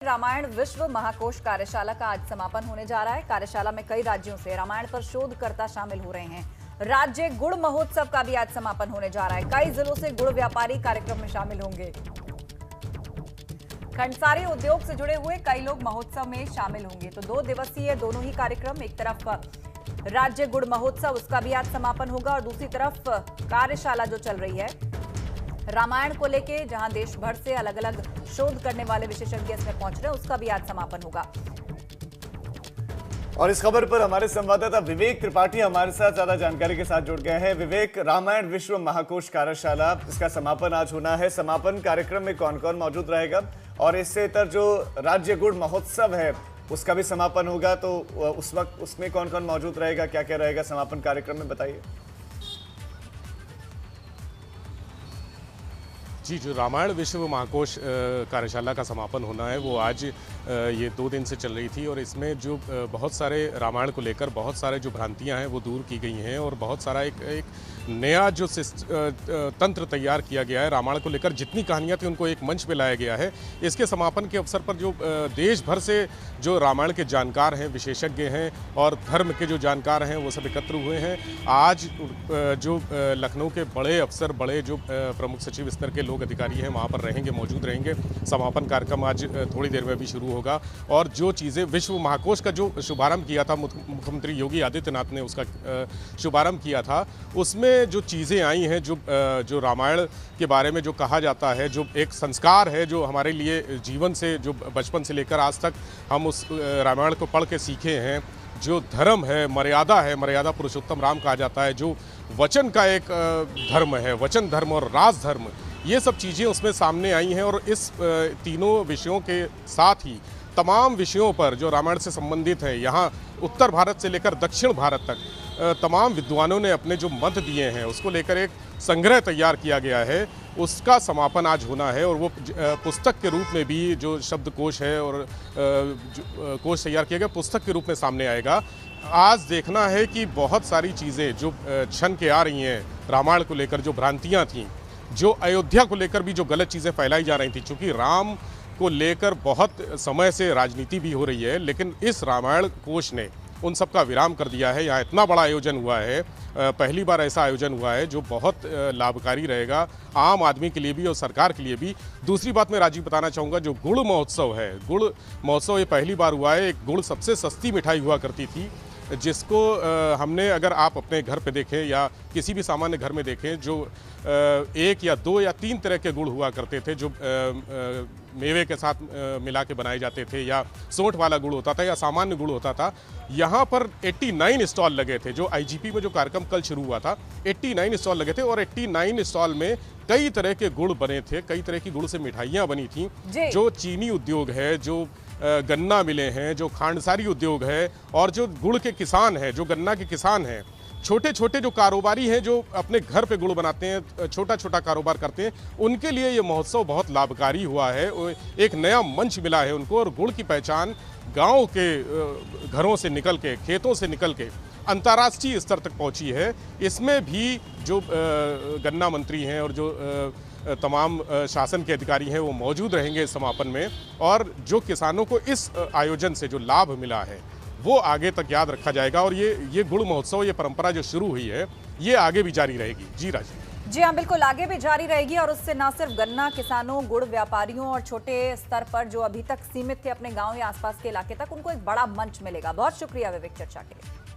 रामायण विश्व महाकोश कार्यशाला का आज समापन होने जा रहा है। कार्यशाला में कई राज्यों से रामायण पर शोधकर्ता शामिल हो रहे हैं। राज्य गुड़ महोत्सव का भी आज समापन होने जा रहा है। कई जिलों से गुड़ व्यापारी कार्यक्रम में शामिल होंगे। खंडसारी उद्योग से जुड़े हुए कई लोग महोत्सव में शामिल होंगे। तो 2 दिवसीय दोनों ही कार्यक्रम, एक तरफ राज्य गुड़ महोत्सव, उसका भी आज समापन होगा और दूसरी तरफ कार्यशाला जो चल रही है रामायण को लेके, जहां देश भर से अलग अलग शोध करने वाले विशेषज्ञ इसमें पहुंच रहे हैं, उसका भी आज समापन होगा। और इस खबर पर हमारे संवाददाता विवेक त्रिपाठी हमारे साथ ज्यादा जानकारी के साथ जुड़ गए हैं। विवेक, रामायण विश्व महाकोश कार्यशाला, इसका समापन आज होना है। समापन कार्यक्रम में कौन कौन मौजूद रहेगा और इससे इतर जो राज्य गुड़ महोत्सव है उसका भी समापन होगा, तो उस वक्त उसमें कौन कौन मौजूद रहेगा, क्या क्या रहेगा समापन कार्यक्रम में, बताइए। जी, जो रामायण विश्व महाकोश कार्यशाला का समापन होना है वो आज ये 2 दिन से चल रही थी और इसमें जो बहुत सारे रामायण को लेकर बहुत सारे जो भ्रांतियां हैं वो दूर की गई हैं और बहुत सारा एक नया जो तंत्र तैयार किया गया है रामायण को लेकर। जितनी कहानियां थी उनको एक मंच पे लाया गया है। इसके समापन के अवसर पर जो देश भर से जो रामायण के जानकार हैं, विशेषज्ञ हैं और धर्म के जो जानकार हैं वो सब एकत्र हुए हैं। आज जो लखनऊ के बड़े अफसर, बड़े जो प्रमुख सचिव स्तर के लोग अधिकारी हैं वहाँ पर रहेंगे, मौजूद रहेंगे। समापन कार्यक्रम आज थोड़ी देर में भी शुरू होगा और जो चीज़ें विश्व महाकोश का जो शुभारंभ किया था, मुख्यमंत्री योगी आदित्यनाथ ने उसका शुभारंभ किया था, उसमें जो चीज़ें आई हैं, जो रामायण के बारे में जो कहा जाता है, जो एक संस्कार है जो हमारे लिए जीवन से, जो बचपन से लेकर आज तक हम उस रामायण को पढ़ के सीखे हैं, जो धर्म है, मर्यादा पुरुषोत्तम राम कहा जाता है, जो वचन का एक धर्म है, वचन धर्म और राज धर्म, ये सब चीज़ें उसमें सामने आई हैं। और इस तीनों विषयों के साथ ही तमाम विषयों पर जो रामायण से संबंधित है, यहाँ उत्तर भारत से लेकर दक्षिण भारत तक तमाम विद्वानों ने अपने जो मत दिए हैं उसको लेकर एक संग्रह तैयार किया गया है। उसका समापन आज होना है और वो पुस्तक के रूप में भी जो शब्दकोश है और कोश तैयार किया गया, पुस्तक के रूप में सामने आएगा। आज देखना है कि बहुत सारी चीज़ें जो छन के आ रही हैं रामायण को लेकर, जो भ्रांतियाँ थीं, जो अयोध्या को लेकर भी जो गलत चीज़ें फैलाई जा रही थी, चूँकि राम को लेकर बहुत समय से राजनीति भी हो रही है, लेकिन इस रामायण कोश ने उन सब का विराम कर दिया है। यहाँ इतना बड़ा आयोजन हुआ है, पहली बार ऐसा आयोजन हुआ है जो बहुत लाभकारी रहेगा आम आदमी के लिए भी और सरकार के लिए भी। दूसरी बात मैं राजीव बताना चाहूँगा, जो गुड़ महोत्सव है, गुड़ महोत्सव ये पहली बार हुआ है। एक गुड़ सबसे सस्ती मिठाई हुआ करती थी, जिसको हमने, अगर आप अपने घर पे देखें या किसी भी सामान्य घर में देखें, जो 1 या 2 या 3 तरह के गुड़ हुआ करते थे, जो मेवे के साथ मिला के बनाए जाते थे, या सोंठ वाला गुड़ होता था या सामान्य गुड़ होता था। यहाँ पर 89 स्टॉल लगे थे। जो IGP में जो कार्यक्रम कल शुरू हुआ था, 89 स्टॉल लगे थे और 89 स्टॉल में कई तरह के गुड़ बने थे, कई तरह की गुड़ से मिठाइयाँ बनी थी। जो चीनी उद्योग है, जो गन्ना मिले हैं, जो खांडसारी उद्योग है और जो गुड़ के किसान हैं, जो गन्ना के किसान हैं, छोटे छोटे जो कारोबारी हैं, जो अपने घर पे गुड़ बनाते हैं, छोटा छोटा कारोबार करते हैं, उनके लिए ये महोत्सव बहुत लाभकारी हुआ है। एक नया मंच मिला है उनको और गुड़ की पहचान गांव के घरों से निकल के, खेतों से निकल के अंतर्राष्ट्रीय स्तर तक पहुंची है। इसमें भी जो गन्ना मंत्री हैं और जो तमाम शासन के अधिकारी हैं वो मौजूद रहेंगे इस समापन में। और जो किसानों को इस आयोजन से जो लाभ मिला है वो आगे तक याद रखा जाएगा और ये गुड़ महोत्सव, ये परंपरा जो शुरू हुई है, ये आगे भी जारी रहेगी। जी राजीव। जी हाँ, बिल्कुल आगे भी जारी रहेगी और उससे न सिर्फ गन्ना किसानों, गुड़ व्यापारियों और छोटे स्तर पर जो अभी तक सीमित थे अपने गांव या आसपास के इलाके तक, उनको एक बड़ा मंच मिलेगा। बहुत शुक्रिया विवेक, चर्चा के लिए।